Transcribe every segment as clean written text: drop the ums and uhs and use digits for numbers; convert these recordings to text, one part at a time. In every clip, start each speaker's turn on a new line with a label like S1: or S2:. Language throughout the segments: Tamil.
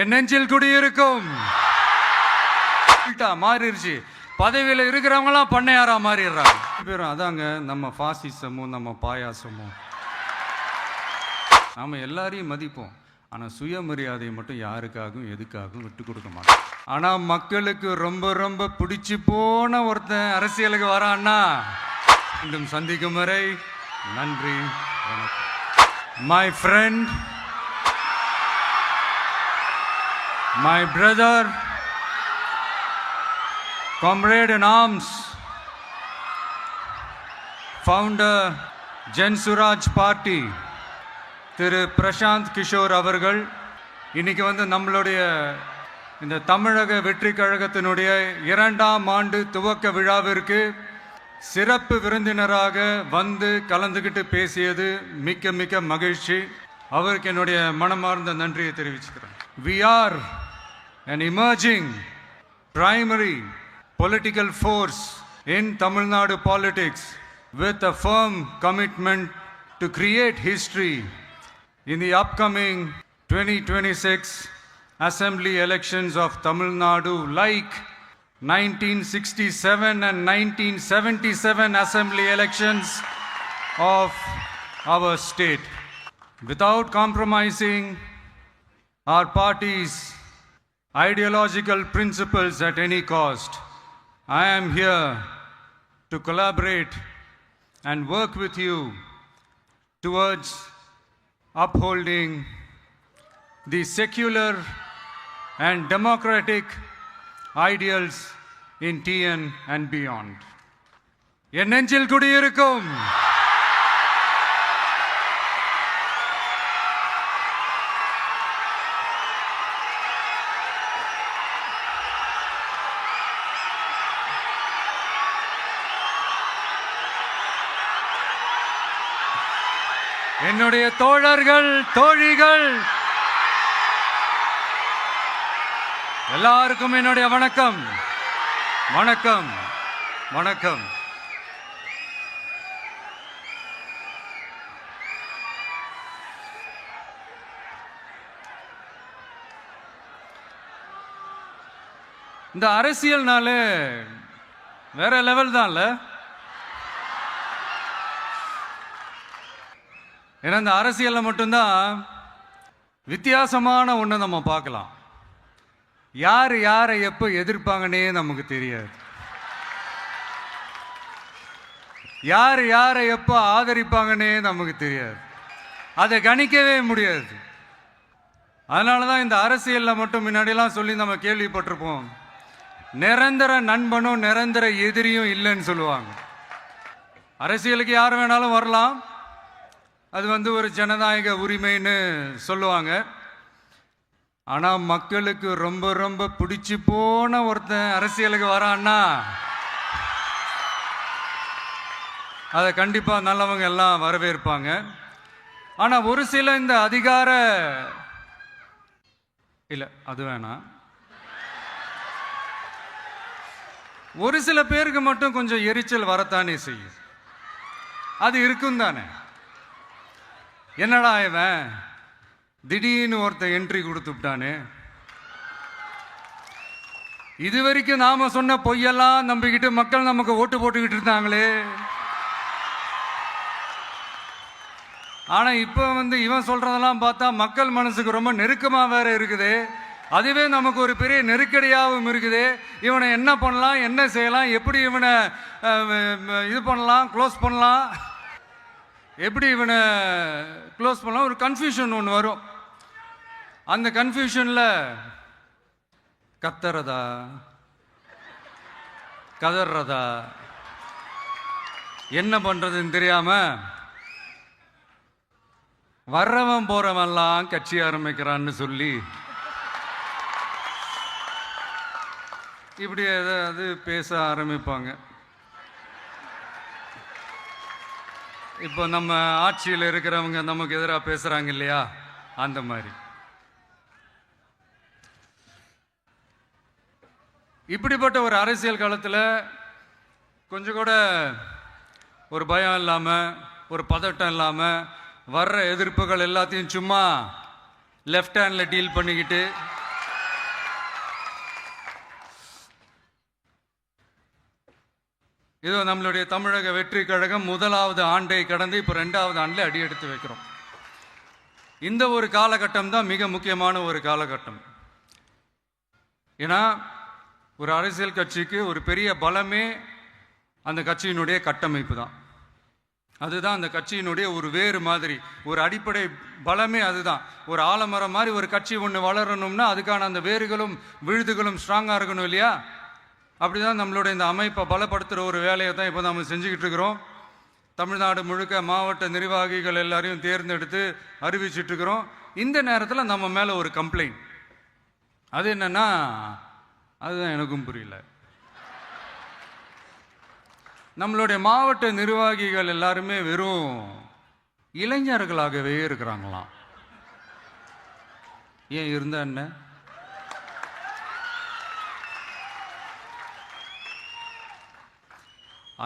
S1: என் நெஞ்சில் குடியிருக்கும். மாறிடுச்சு. பதவியில் இருக்கிறவங்களாம் பண்ணையாரா மாறிடுறாங்க. பேரும் அதாங்க நம்ம பாசிசமும் நம்ம பாயாசமும். நாம எல்லாரையும் மதிப்போம், ஆனால் சுயமரியாதையை மட்டும் யாருக்காகவும் எதுக்காகவும் விட்டு கொடுக்க மாட்டோம். ஆனால் மக்களுக்கு ரொம்ப ரொம்ப பிடிச்சி போன ஒருத்தன் அரசியலுக்கு வரான்னா மீண்டும் சந்திக்கும் வரை நன்றி, வணக்கம். My friend, my brother, comrade in arms, founder Jan Suraj party திரு பிரசாந்த் கிஷோர் அவர்கள் இன்னைக்கு நம்மளுடைய இந்த தமிழக வெற்றி கழகத்தினுடைய 2ஆம் ஆண்டு துவக்க விழாவிற்கு சிறப்பு விருந்தினராக கலந்துக்கிட்டு பேசியது மிக்க மிக்க மகிழ்ச்சி. அவருக்கு என்னுடைய மனமார்ந்த நன்றியை தெரிவிச்சுக்கிறேன். We are an emerging primary political force in Tamil Nadu politics with a firm commitment to create history in the upcoming 2026 assembly elections of Tamil Nadu, like 1967 and 1977 assembly elections of our state. Without compromising our party's ideological principles at any cost, I am here to collaborate and work with you towards upholding the secular and democratic ideals in TN and beyond. என் நெஞ்சில் குடியிருக்கும். என்னுடைய தோழர்கள், தோழிகள் எல்லாருக்கும் என்னுடைய வணக்கம், வணக்கம், வணக்கம். இந்த அரசியல்னாலே வேற லெவல் தான்ல. ஏன்னா இந்த அரசியலில் மட்டும்தான் வித்தியாசமான ஒன்று நம்ம பார்க்கலாம். யார் யாரை எப்போ எதிர்ப்பாங்கன்னே நமக்கு தெரியாது. யார் யாரை எப்போ ஆதரிப்பாங்கன்னே நமக்கு தெரியாது. அதை கணிக்கவே முடியாது. அதனால தான் இந்த அரசியலில் மட்டும் முன்னாடியெல்லாம் சொல்லி நம்ம கேள்விப்பட்டிருப்போம், நிரந்தர நண்பனும் நிரந்தர எதிரியும் இல்லைன்னு சொல்லுவாங்க. அரசியலுக்கு யார் வேணாலும் வரலாம், அது ஒரு ஜனநாயக உரிமைன்னு சொல்லுவாங்க. ஆனால் மக்களுக்கு ரொம்ப ரொம்ப பிடிச்சி போன ஒருத்தன் அரசியலுக்கு வரான்னா அதை கண்டிப்பாக நல்லவங்க எல்லாம் வரவேற்பாங்க. ஆனால் ஒரு சில இந்த அதிகார இல்லை, அது வேணாம், ஒரு சில பேருக்கு மட்டும் கொஞ்சம் எரிச்சல் வரத்தானே செய்யும். அது இருக்கும் தானே. என்னடா இவன் திடீர்னு ஒருத்தன் என்ட்ரி கொடுத்துட்டானே, இது வரைக்கும் நாம சொன்ன பொய்யெல்லாம் நம்பிக்கிட்டு மக்கள் நமக்கு ஓட்டு போட்டுக்கிட்டு இருந்தாங்களே, ஆனா இப்ப இவன் சொல்றதெல்லாம் பார்த்தா மக்கள் மனசுக்கு ரொம்ப நெருக்கமா வேற இருக்குது. அதுவே நமக்கு ஒரு பெரிய நெருக்கடியாகவும் இருக்குது. இவனை என்ன பண்ணலாம், என்ன செய்யலாம், எப்படி இவனை இது பண்ணலாம், க்ளோஸ் பண்ணலாம், எப்படி இவனை க்ளோஸ் பண்ணலாம், ஒரு கன்ஃபியூஷன் ஒன்று வரும். அந்த கன்ஃபியூஷனில் கத்துறதா கதறதா என்ன பண்ணுறதுன்னு தெரியாமல் வர்றவன் போகிறவன்லாம் கட்சி ஆரம்பிக்கிறான்னு சொல்லி இப்படி ஏதாவது பேச ஆரம்பிப்பாங்க. இப்போ நம்ம ஆட்சியில் இருக்கிறவங்க நமக்கு எதிராக பேசுகிறாங்க இல்லையா, அந்த மாதிரி. இப்படிப்பட்ட ஒரு அரசியல் காலத்தில் கொஞ்சம் கூட ஒரு பயம் இல்லாமல், ஒரு பதட்டம் இல்லாமல், வர்ற எதிர்ப்புகள் எல்லாத்தையும் சும்மா லெஃப்ட் ஹேண்டில் டீல் பண்ணிக்கிட்டு இதோ நம்மளுடைய தமிழக வெற்றி கழகம் முதலாவது ஆண்டை கடந்து இப்போ 2வது ஆண்டில் அடி எடுத்து வைக்கிறோம். இந்த ஒரு காலகட்டம் தான் மிக முக்கியமான ஒரு காலகட்டம். ஏன்னா ஒரு அரசியல் கட்சிக்கு ஒரு பெரிய பலமே அந்த கட்சியினுடைய கட்டமைப்பு தான். அதுதான் அந்த கட்சியினுடைய ஒரு வேறு மாதிரி, ஒரு அடிப்படை பலமே அதுதான். ஒரு ஆலமரம் மாதிரி ஒரு கட்சி ஒன்று வளரணும்னா அதுக்கான அந்த வேர்களும் விழுதுகளும் ஸ்ட்ராங்காக இருக்கணும் இல்லையா? அப்படிதான் நம்மளுடைய இந்த அமைப்பை பலப்படுத்துகிற ஒரு வேலையை தான் இப்போ நம்ம செஞ்சுக்கிட்டு இருக்கிறோம். தமிழ்நாடு முழுக்க மாவட்ட நிர்வாகிகள் எல்லாரையும் தேர்ந்தெடுத்து அறிவிச்சிட்டு இருக்கிறோம். இந்த நேரத்தில் நம்ம மேலே ஒரு கம்ப்ளைண்ட், அது என்னன்னா, அதுதான் எனக்கும் புரியல. நம்மளுடைய மாவட்ட நிர்வாகிகள் எல்லாருமே வெறும் இளைஞர்களாகவே இருக்கிறாங்களாம். ஏன் இருந்தா என்ன?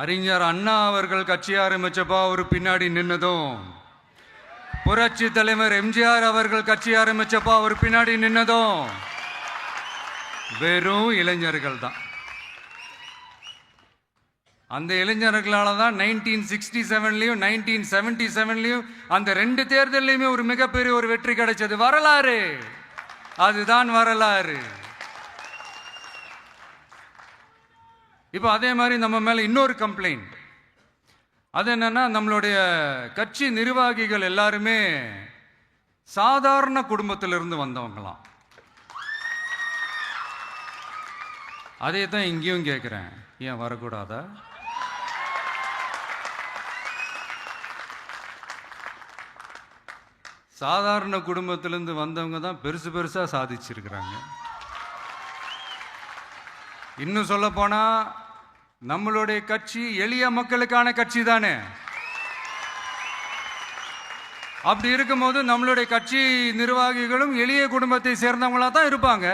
S1: அறிஞர் அண்ணா அவர்கள் கட்சி ஆரம்பிச்சப்பா அவர் பின்னாடி நின்னதும், புரட்சி தலைவர் எம்ஜிஆர் அவர்கள் கட்சி ஆரம்பிச்சப்பா அவர் பின்னாடி நின்னதும் வெறும் இளைஞர்கள் தான். அந்த இளைஞர்களால தான் 1967லையும் 1977லையும் அந்த 2 தேர்தலையுமே ஒரு மிகப்பெரிய ஒரு வெற்றி கிடைச்சது. வரலாறு, அதுதான் வரலாறு. இப்போ அதே மாதிரி நம்ம மேல இன்னொரு கம்ப்ளைண்ட், அது என்னன்னா, நம்மளுடைய கட்சி நிர்வாகிகள் எல்லாருமே சாதாரண குடும்பத்திலிருந்து வந்தவங்களாம். அதே தான் இங்கேயும் கேட்குறேன், ஏன் வரக்கூடாதா? சாதாரண குடும்பத்திலிருந்து வந்தவங்க தான் பெருசு பெருசா சாதிச்சிருக்கிறாங்க. இன்னும் சொல்ல போனா நம்மளுடைய கட்சி எளிய மக்களுக்கான கட்சி தானே. அப்படி இருக்கும்போது நம்மளுடைய கட்சி நிர்வாகிகளும் எளிய குடும்பத்தை சேர்ந்தவங்களா தான் இருப்பாங்க.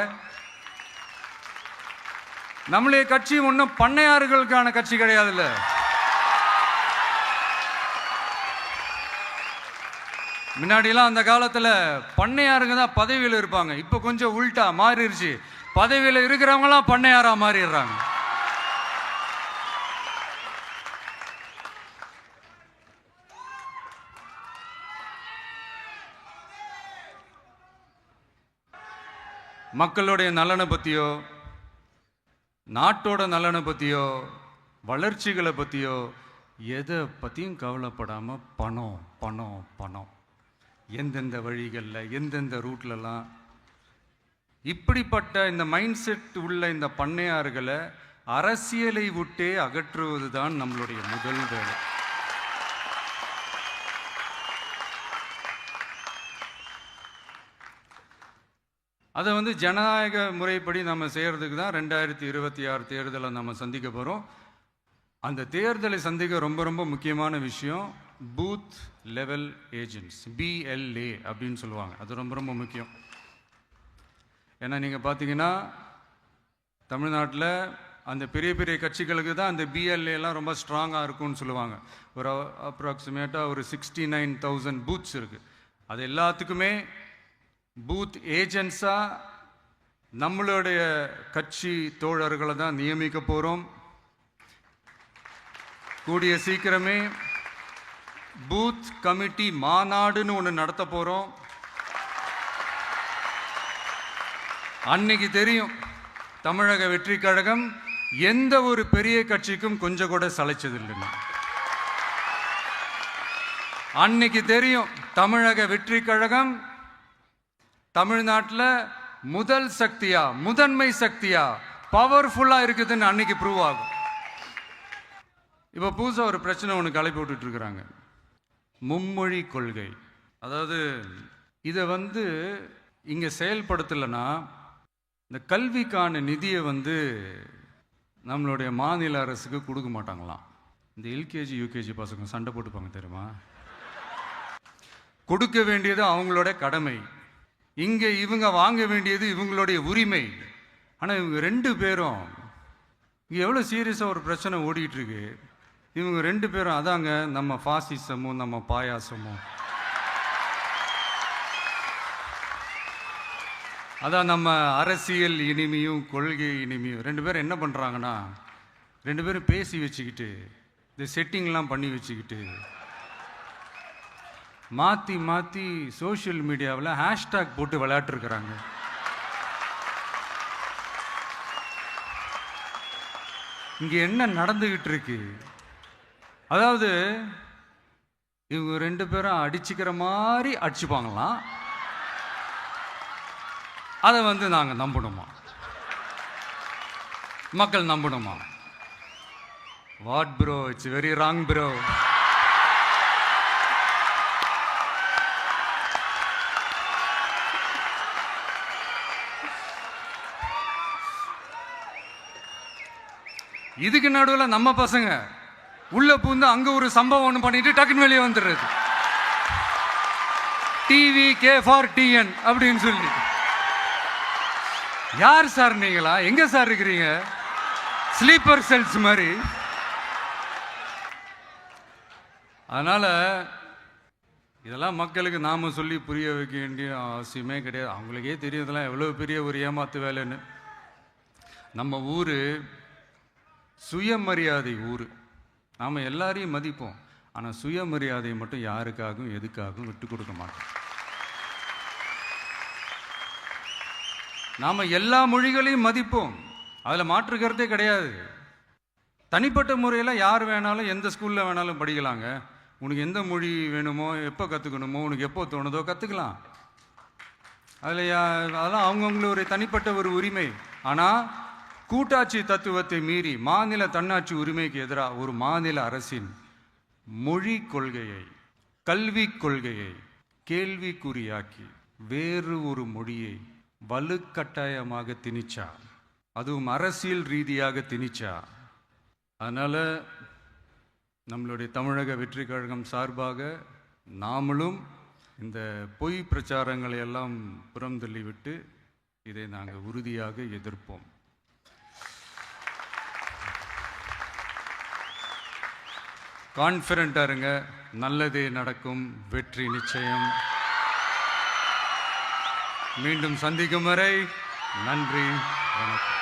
S1: நம்மளுடைய கட்சி ஒன்றும் பண்ணையாறுகளுக்கான கட்சி கிடையாதுல்ல. முன்னாடிலாம் அந்த காலத்தில் பண்ணையாருங்க தான் பதவியில் இருப்பாங்க. இப்போ கொஞ்சம் உள்டா மாறிடுச்சு, பதவியில் இருக்கிறவங்களாம் பண்ணையாரா மாறிடுறாங்க. மக்களுடைய நலனை பற்றியோ, நாட்டோட நலனை பற்றியோ, வளர்ச்சிகளை பற்றியோ எதை பற்றியும் கவலைப்படாமல் பணம் பணம் பணம், எந்தெந்த வழிகளில் எந்தெந்த ரூட்லலாம், இப்படிப்பட்ட இந்த மைண்ட் செட் உள்ள இந்த பண்ணையார்களை அரசியலை விட்டே அகற்றுவது தான் நம்மளுடைய முதல் வேலை. அதை ஜனநாயக முறைப்படி நம்ம செய்கிறதுக்கு தான் 2026 தேர்தலை நம்ம சந்திக்க போகிறோம். அந்த தேர்தலை சந்திக்க ரொம்ப ரொம்ப முக்கியமான விஷயம் பூத் லெவல் ஏஜென்ட்ஸ், BLA அப்படின்னு சொல்லுவாங்க. அது ரொம்ப ரொம்ப முக்கியம். ஏன்னா நீங்கள் பார்த்தீங்கன்னா தமிழ்நாட்டில் அந்த பெரிய பெரிய கட்சிகளுக்கு தான் அந்த BLAலாம் ரொம்ப ஸ்ட்ராங்காக இருக்கும்னு சொல்லுவாங்க. ஒரு அப்ராக்சிமேட்டாக ஒரு 69,000 பூத்ஸ் இருக்குது. அது எல்லாத்துக்குமே பூத் ஏஜென்ட்ஸாக நம்மளுடைய கட்சி தோழர்களை தான் நியமிக்க போகிறோம். கூடிய சீக்கிரமே பூத் கமிட்டி மாநாடுன்னு ஒன்று நடத்த போகிறோம். அன்னைக்கு தெரியும் தமிழக வெற்றி கழகம் எந்த ஒரு பெரிய கட்சிக்கும் கொஞ்சம் கூட சளைச்சதில்லைன்னு. அன்னைக்கு தெரியும் தமிழக வெற்றி கழகம் தமிழ்நாட்டில் முதல் சக்தியா, முதன்மை சக்தியா, பவர்ஃபுல்லா இருக்குதுன்னு அன்னைக்கு ப்ரூவ் ஆகும். இப்போ புதுசாக ஒரு பிரச்சனை ஒன்று கிளப்பி விட்டுட்டு இருக்கிறாங்க, மும்மொழி கொள்கை. அதாவது இதை இங்கே செயல்படுத்தலைன்னா இந்த கல்விக்கான நிதியை நம்மளுடைய மாநில அரசுக்கு கொடுக்க மாட்டாங்களாம். இந்த LKG UKG பசங்க சண்டை போட்டுப்பாங்க தெரியுமா? கொடுக்க வேண்டியது அவங்களோட கடமை, இங்கே இவங்க வாங்க வேண்டியது இவங்களுடைய உரிமை. ஆனால் இவங்க 2 பேரும் இங்கே எவ்வளோ சீரியஸாக ஒரு பிரச்சனை ஓடிட்டு இருக்கு. இவங்க 2 பேரும் அதாங்க நம்ம ஃபாசிசமும் நம்ம பாயாசமும், அதான் நம்ம அரசியல் இனிமையும் கொள்கை இனிமையும். 2 பேரும் என்ன பண்ணுறாங்கன்னா 2 பேரும் பேசி வச்சுக்கிட்டு இந்த செட்டிங்லாம் பண்ணி வச்சுக்கிட்டு மாற்றி மாற்றி சோஷியல் மீடியாவில் ஹேஷ்டேக் போட்டு விளையாட்டுருக்குறாங்க. இங்கே என்ன நடந்துக்கிட்டு இருக்கு? அதாவது இவங்க 2 பேரும் அடிச்சுக்கிற மாதிரி அடிச்சுப்பாங்களாம். அதை நாங்கள் நம்பணுமா? மக்கள் நம்பணுமா? What bro, it's very wrong bro. இதுக்கு நடுவில் நம்ம பசங்க உள்ள பூந்து அங்க ஒரு சம்பவம் ஒன்று பண்ணிட்டு டக்குன்னு வெளியே வந்துடுறது. டிவி கே ஃபார் டிஎன் அப்படின்னு சொல்லி. யார் சார் நீங்களா? எங்க சார் இருக்கிறீங்க? ஸ்லீப்பர் செல்ஸ் மாதிரி. அதனால இதெல்லாம் மக்களுக்கு நாம சொல்லி புரிய வைக்க வேண்டிய அவசியமே கிடையாது. அவங்களுக்கே தெரியுதெல்லாம் எவ்வளவு பெரிய ஒரு ஏமாத்து வேலைன்னு. நம்ம ஊரு சுயமரியாதை ஊர். நாம் எல்லாரையும் மதிப்போம், ஆனால் சுயமரியாதையை மட்டும் யாருக்காகவும் எதுக்காகவும் விட்டு கொடுக்க மாட்டோம். நாம் எல்லா மொழிகளையும் மதிப்போம், அதில் மாற்றுக்கிறதே கிடையாது. தனிப்பட்ட முறையில் யார் வேணாலும் எந்த ஸ்கூலில் வேணாலும் படிக்கலாங்க. உனக்கு எந்த மொழி வேணுமோ, எப்போ கற்றுக்கணுமோ, உனக்கு எப்போ தோணுதோ கற்றுக்கலாம். அதெல்லாம் அவங்கவுங்களுடைய தனிப்பட்ட ஒரு உரிமை. ஆனால் கூட்டாட்சி தத்துவத்தை மீறி மாநில தன்னாட்சி உரிமைக்கு எதிராக ஒரு மாநில அரசின் மொழி கொள்கையை, கல்வி கொள்கையை கேள்விக்குறியாக்கி வேறு ஒரு மொழியை வலுக்கட்டாயமாக திணிச்சா, அதுவும் அரசியல் ரீதியாக திணிச்சா. அதனால் நம்மளுடைய தமிழக வெற்றி கழகம் சார்பாக நாமளும் இந்த பொய் பிரச்சாரங்களை எல்லாம் புறம் தள்ளிவிட்டு இதை நாங்கள் உறுதியாக எதிர்ப்போம். கான்ஃபிடென்ட்டாக இருங்க, நல்லதே நடக்கும், வெற்றி நிச்சயம். மீண்டும் சந்திக்கும் வரை நன்றி, வணக்கம்.